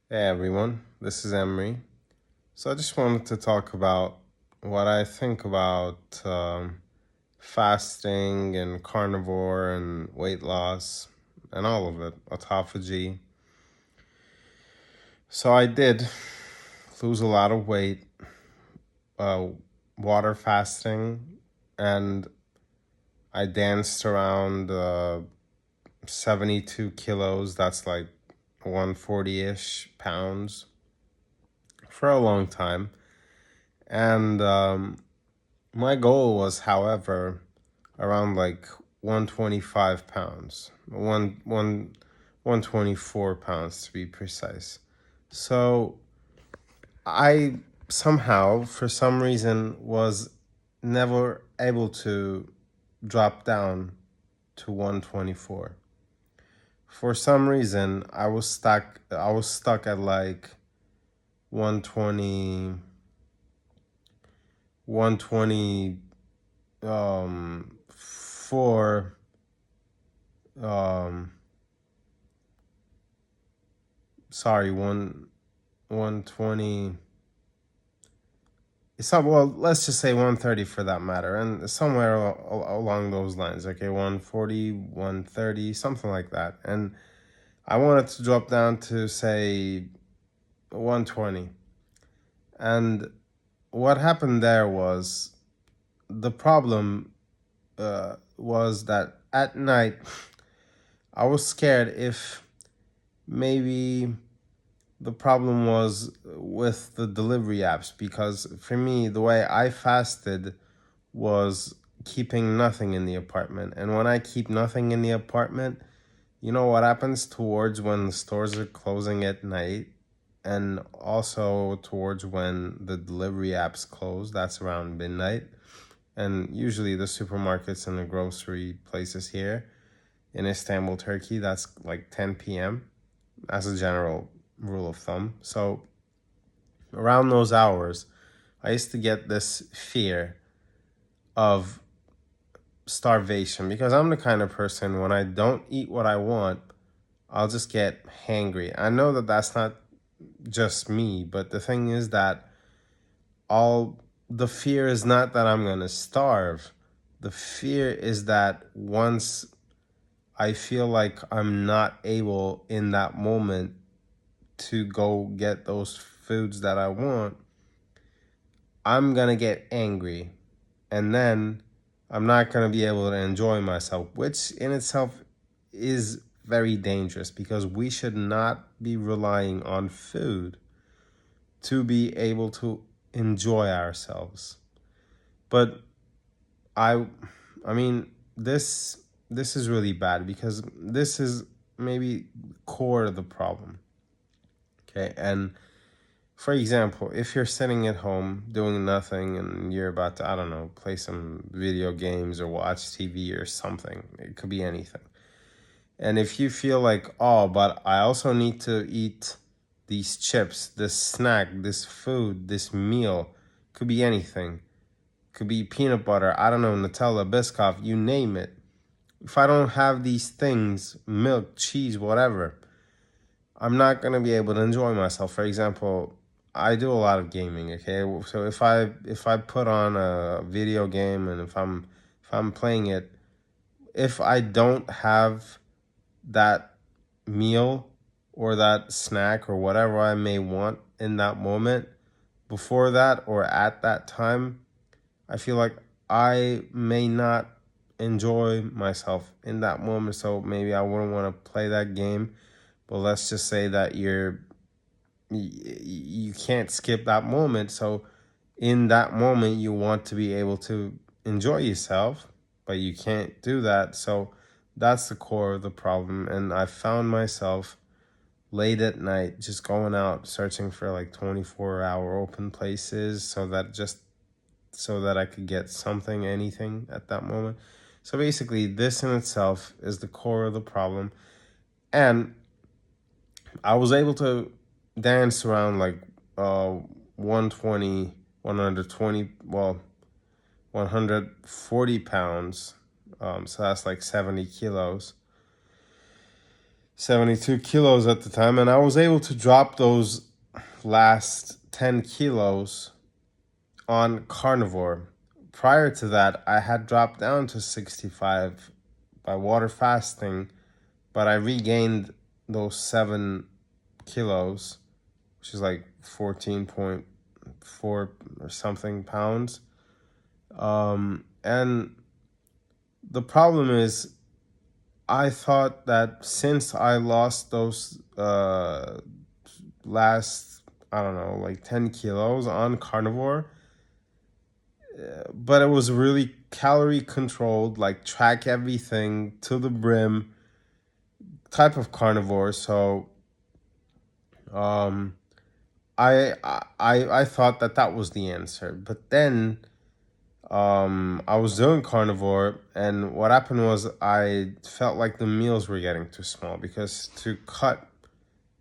Hey everyone, this is Emery. So I just wanted to talk about what I think about fasting and carnivore and weight loss and all of it, autophagy. So I did lose a lot of weight, uh, water fasting, and I danced around 72 kilos. That's like 140-ish pounds for a long time. And my goal was, however, around like 125 pounds, 124 pounds to be precise. So I somehow, for some reason, was never able to drop down to 124. For some reason, I was stuck at like 120, 120 for um sorry, 120. Well, let's just say 130 for that matter, and somewhere along those lines. Okay, 140, 130, something like that. And I wanted to drop down to say 120. And what happened there was, the problem was that at night I was scared if maybe the problem was with the delivery apps, because for me, the way I fasted was keeping nothing in the apartment. And when I keep nothing in the apartment, you know what happens towards when the stores are closing at night, and also towards when the delivery apps close, that's around midnight. And usually the supermarkets and the grocery places here in Istanbul, Turkey, that's like 10 p.m. as a general rule of thumb. So around those hours, I used to get this fear of starvation, because I'm the kind of person, when I don't eat what I want, I'll just get hangry. I know that that's not just me, but the thing is that all the fear is not that I'm going to starve. The fear is that once I feel like I'm not able in that moment to go get those foods that I want, I'm going to get angry. And then I'm not going to be able to enjoy myself, which in itself is very dangerous, because we should not be relying on food to be able to enjoy ourselves. But I I mean, this is really bad, because this is maybe core of the problem. Okay? And for example, if you're sitting at home doing nothing and you're about to, I don't know, play some video games or watch TV or something, it could be anything. And if you feel like, oh, but I also need to eat these chips, this snack, this food, this meal, could be anything. Could be peanut butter, I don't know, Nutella, Biscoff, you name it. If I don't have these things, milk, cheese, whatever, I'm not gonna be able to enjoy myself. For example, I do a lot of gaming. Okay, so if I put on a video game, and if I'm playing it, if I don't have that meal or that snack or whatever I may want in that moment, before that or at that time, I feel like I may not enjoy myself in that moment. So maybe I wouldn't want to play that game. But let's just say that you can't skip that moment. So in that moment, you want to be able to enjoy yourself, but you can't do that. So that's the core of the problem. And I found myself late at night just going out searching for like 24-hour open places, so that I could get something, anything at that moment. So basically, this in itself is the core of the problem. And I was able to dance around like 120, 120, well, 140 pounds. So that's like 70 kilos. 72 kilos at the time, and I was able to drop those last 10 kilos on carnivore. Prior to that, I had dropped down to 65 by water fasting, but I regained those 7 kilos, which is like 14.4 or something pounds. And the problem is, I thought that since I lost those last, I don't know, like 10 kilos on carnivore, but it was really calorie controlled, like track everything to the brim type of carnivore. So um, I thought that that was the answer. But then I was doing carnivore, and what happened was I felt like the meals were getting too small, because to cut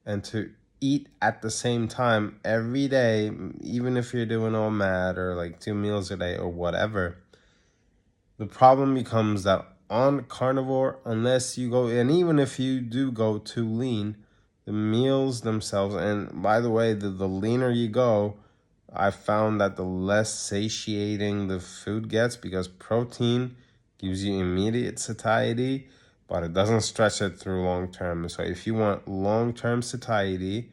and to eat at the same time every day, even if you're doing OMAD or like 2 meals a day or whatever, the problem becomes that on carnivore, unless you go, and even if you do go too lean, the meals themselves, and by the way, the leaner you go, I found that the less satiating the food gets, because protein gives you immediate satiety, but it doesn't stretch it through long term. So if you want long term satiety,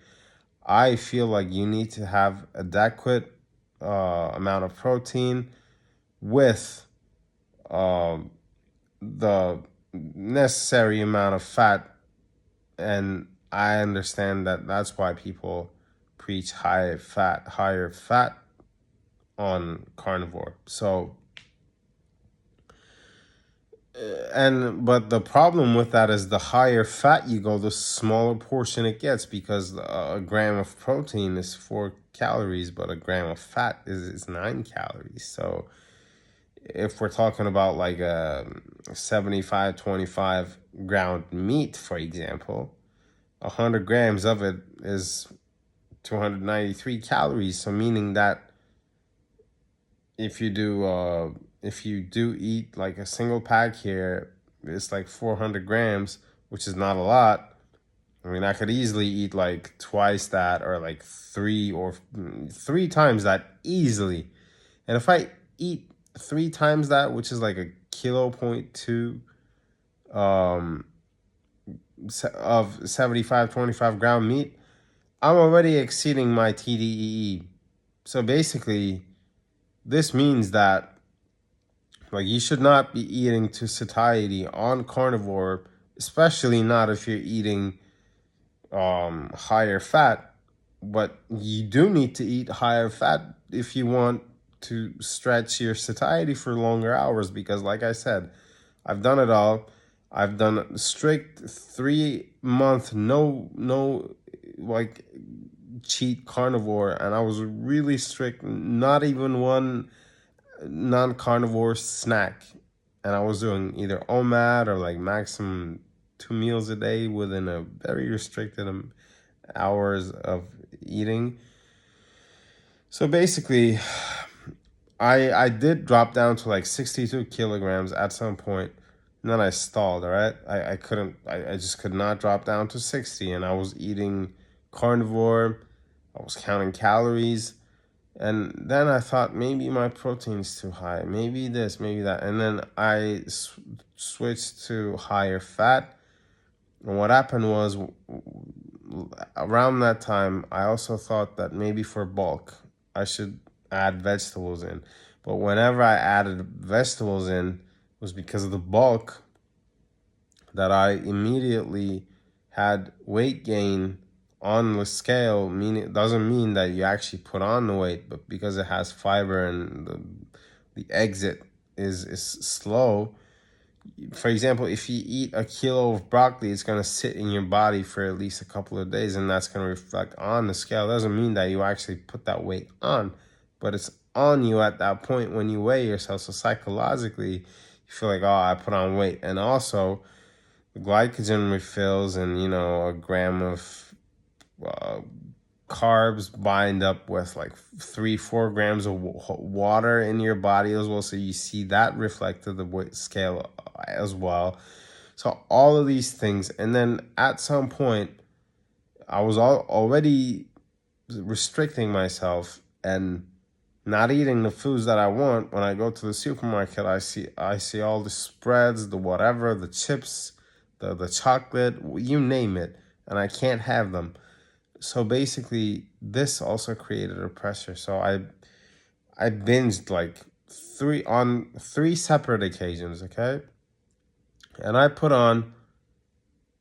I feel like you need to have adequate amount of protein with the necessary amount of fat. And I understand that that's why people preach higher fat on carnivore. So, but the problem with that is the higher fat you go, the smaller portion it gets, because a gram of protein is 4 calories, but a gram of fat is 9 calories. So if we're talking about like a 75-25 ground meat, for example, 100 grams of it is 293 calories. So meaning that if you do eat like a single pack here, it's like 400 grams, which is not a lot. I mean, I could easily eat like twice that, or like three times that easily. And if I eat 3 times that, which is like a kilo point two of 75-25 ground meat, I'm already exceeding my TDEE. So basically, this means that like you should not be eating to satiety on carnivore, especially not if you're eating higher fat. But you do need to eat higher fat if you want to stretch your satiety for longer hours, because like I said, I've done it all. I've done strict 3 month no like cheat carnivore, and I was really strict, not even one non-carnivore snack. And I was doing either OMAD or like maximum 2 meals a day within a very restricted hours of eating. So basically, I did drop down to like 62 kilograms at some point, and then I stalled. All right, I couldn't. I just could not drop down to 60, and I was eating carnivore. I was counting calories. And then I thought maybe my protein's too high, maybe this, maybe that. And then I switched to higher fat. And what happened was, around that time, I also thought that maybe for bulk, I should add vegetables in. But whenever I added vegetables in, it was because of the bulk that I immediately had weight gain on the scale. Meaning, it doesn't mean that you actually put on the weight, but because it has fiber and the exit is slow. For example, if you eat a kilo of broccoli, it's going to sit in your body for at least a couple of days, and that's going to reflect on the scale. It doesn't mean that you actually put that weight on, but it's on you at that point when you weigh yourself. So psychologically, you feel like, oh, I put on weight. And also, the glycogen refills, and a gram of carbs bind up with like 3-4 grams of water in your body as well. So you see that reflected the weight scale as well. So all of these things, and then at some point, I was already restricting myself and not eating the foods that I want. When I go to the supermarket, I see all the spreads, the whatever, the chips, the chocolate, you name it, and I can't have them. So basically, this also created a pressure. So I binged like three separate occasions, okay? And I put on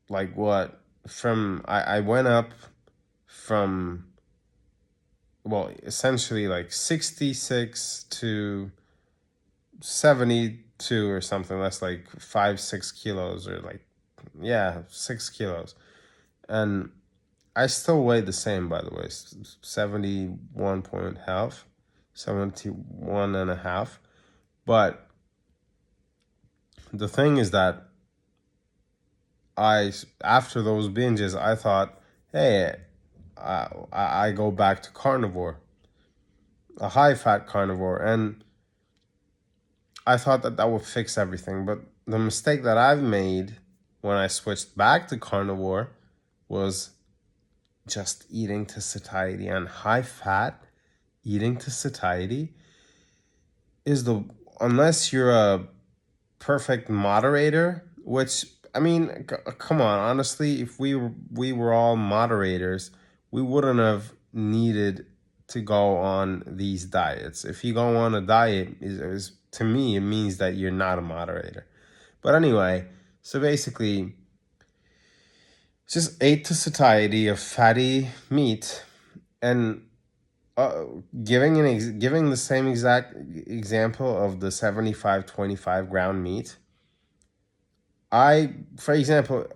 like what from I went up from, well, essentially like 66 to 72 or something. That's like 5 6 kilos, or like, yeah, 6 kilos. And I still weigh the same, by the way, 71 point half, 71 and a half. But the thing is that after those binges, I thought, hey, I go back to carnivore, a high fat carnivore, and I thought that would fix everything. But the mistake that I've made when I switched back to carnivore was just eating to satiety. And high fat eating to satiety is unless you're a perfect moderator, which, I mean, come on, honestly, if we were all moderators, we wouldn't have needed to go on these diets. If you go on a diet, is to me, it means that you're not a moderator. But anyway, so basically, just ate to satiety of fatty meat, and giving the same exact example of the 75-25 ground meat. For example,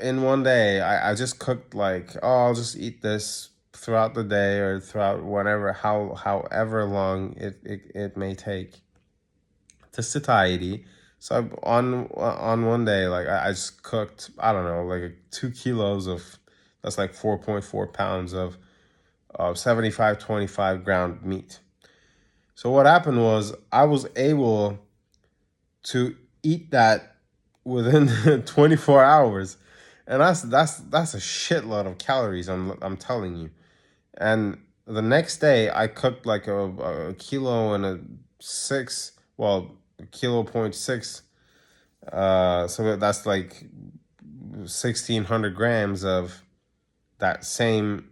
in one day, I just cooked like, oh, I'll just eat this throughout the day or throughout however long it may take to satiety. So on one day, like I just cooked, I don't know, like 2 kilos that's like 4.4 pounds of 75-25 ground meat. So what happened was I was able to eat that within 24 hours. And that's a shitload of calories, I'm telling you. And the next day I cooked like a kilo and a six, well, a kilo point six. So that's like 1,600 grams of that same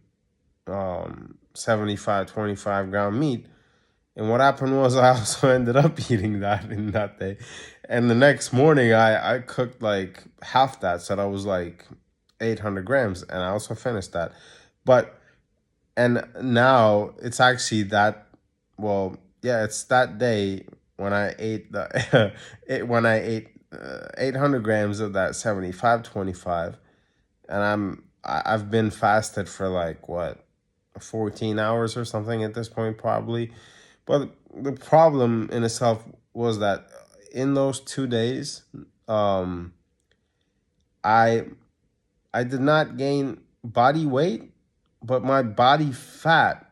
75-25 ground meat. And what happened was I also ended up eating that in that day. And the next morning I cooked like half that. So that was like 800 grams. And I also finished that. And now it's actually it's that day when I ate when I ate 800 grams of that 75-25. And I've been fasted for like what, 14 hours or something at this point, probably. But the problem in itself was that in those 2 days, I I did not gain body weight, but my body fat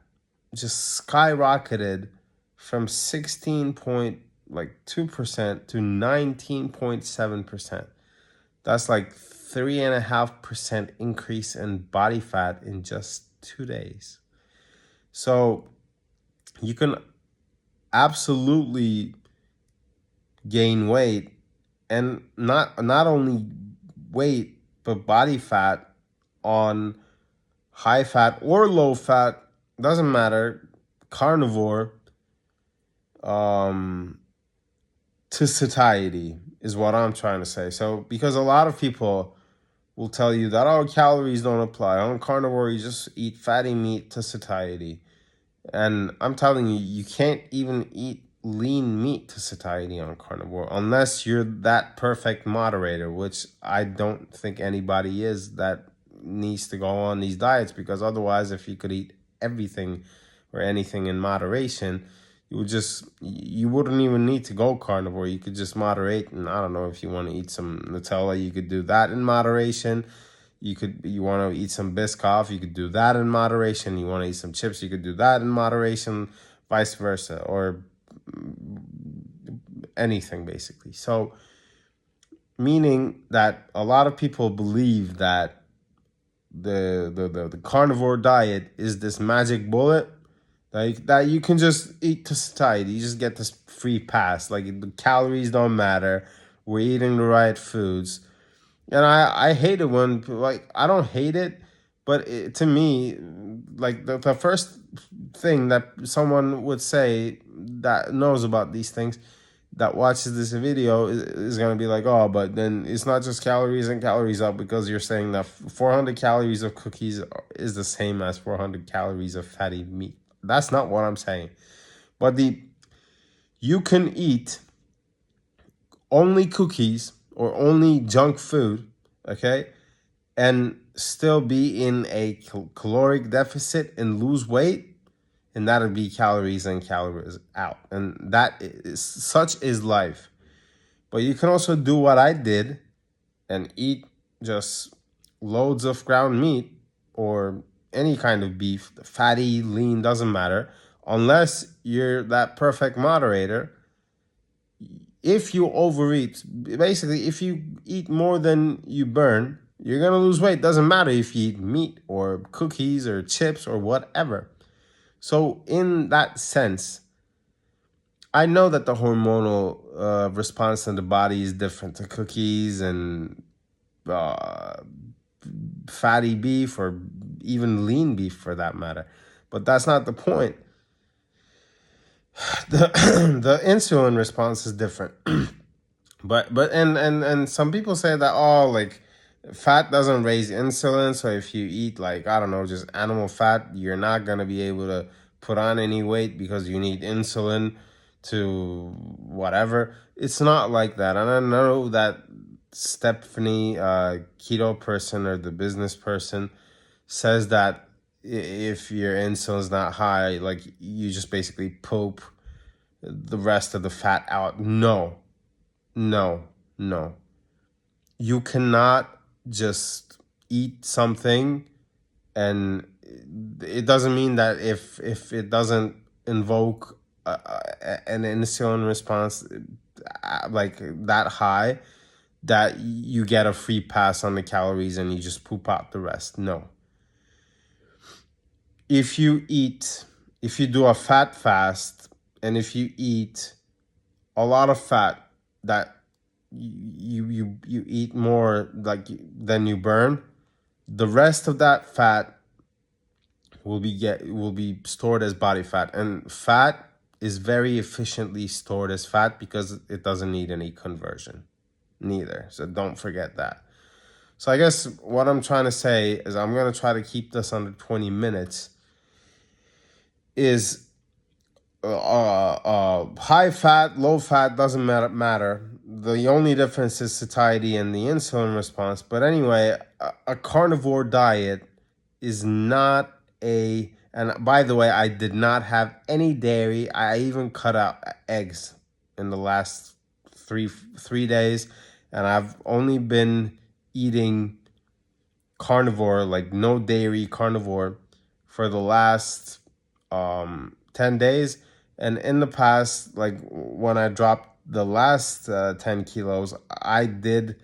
just skyrocketed from 16.2% to 19.7%. That's like 3.5% increase in body fat in just 2 days. So you can absolutely gain weight, and not only weight but body fat on high fat or low fat, doesn't matter, carnivore, to satiety is what I'm trying to say. So because a lot of people will tell you that, oh, calories don't apply on carnivore, you just eat fatty meat to satiety. And I'm telling you, you can't even eat lean meat to satiety on carnivore unless you're that perfect moderator, which I don't think anybody is that needs to go on these diets, because otherwise, if you could eat everything or anything in moderation, you wouldn't even need to go carnivore. You could just moderate. And I don't know, if you want to eat some Nutella, you could do that in moderation. You want to eat some Biscoff, you could do that in moderation. You want to eat some chips, you could do that in moderation, vice versa, or anything basically. So meaning that a lot of people believe that the carnivore diet is this magic bullet, like that you can just eat to satiety. You just get this free pass. Like the calories don't matter. We're eating the right foods. And I hate it when, like, I don't hate it, but to me, like the first thing that someone would say that knows about these things, that watches this video, is going to be like, oh, but then it's not just calories and calories up, because you're saying that 400 calories of cookies is the same as 400 calories of fatty meat. That's not what I'm saying. But you can eat only cookies or only junk food, okay, and still be in a caloric deficit and lose weight, and that'll be calories in, calories out. And that is, such is life. But you can also do what I did and eat just loads of ground meat or any kind of beef, fatty, lean, doesn't matter, unless you're that perfect moderator. If you overeat, basically, if you eat more than you burn, you're gonna lose weight. Doesn't matter if you eat meat or cookies or chips or whatever. So in that sense, I know that the hormonal response in the body is different to cookies and uh, fatty beef, or even lean beef for that matter. But that's not the point. The the insulin response is different. But some people say that, oh, like fat doesn't raise insulin, so if you eat, like, I don't know, just animal fat, you're not gonna be able to put on any weight because you need insulin to whatever. It's not like that. And I know that Stephanie, keto person or the business person, says that if your insulin's not high, like you just basically poop the rest of the fat out. No, no, no. You cannot just eat something, and it doesn't mean that if it doesn't invoke an insulin response like that high, that you get a free pass on the calories and you just poop out the rest. No. If you do a fat fast, and if you eat a lot of fat, that you eat more like than you burn, the rest of that fat will be stored as body fat. And fat is very efficiently stored as fat because it doesn't need any conversion neither. So don't forget that. So I guess what I'm trying to say is, I'm going to try to keep this under 20 minutes, is high fat, low fat, doesn't matter. The only difference is satiety and the insulin response. But anyway, a carnivore diet is not and by the way, I did not have any dairy. I even cut out eggs in the last three days, and I've only been eating carnivore, like no dairy carnivore, for the last 10 days. And in the past, like when I dropped the last 10 kilos, I did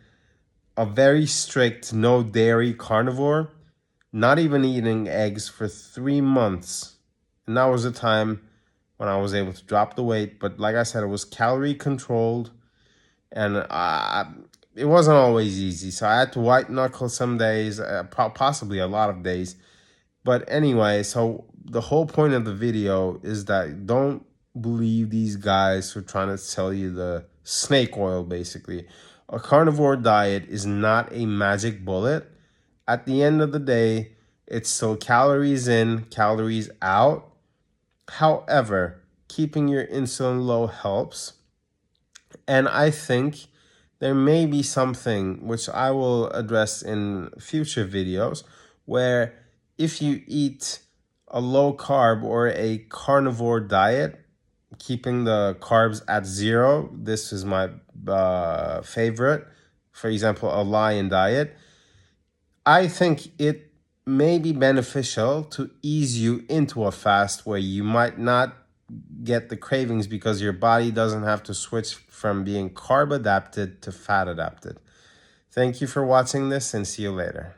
a very strict no dairy carnivore, not even eating eggs for 3 months. And that was the time when I was able to drop the weight. But like I said, it was calorie controlled, and it wasn't always easy. So I had to white knuckle some days, possibly a lot of days. But anyway, so the whole point of the video is that don't believe these guys who are trying to sell you the snake oil, basically. A carnivore diet is not a magic bullet. At the end of the day, it's still calories in, calories out. However, keeping your insulin low helps. And I think there may be something which I will address in future videos, where if you eat a low carb or a carnivore diet, keeping the carbs at zero, this is my favorite, for example, a lion diet, I think it may be beneficial to ease you into a fast where you might not get the cravings because your body doesn't have to switch from being carb adapted to fat adapted. Thank you for watching this and see you later.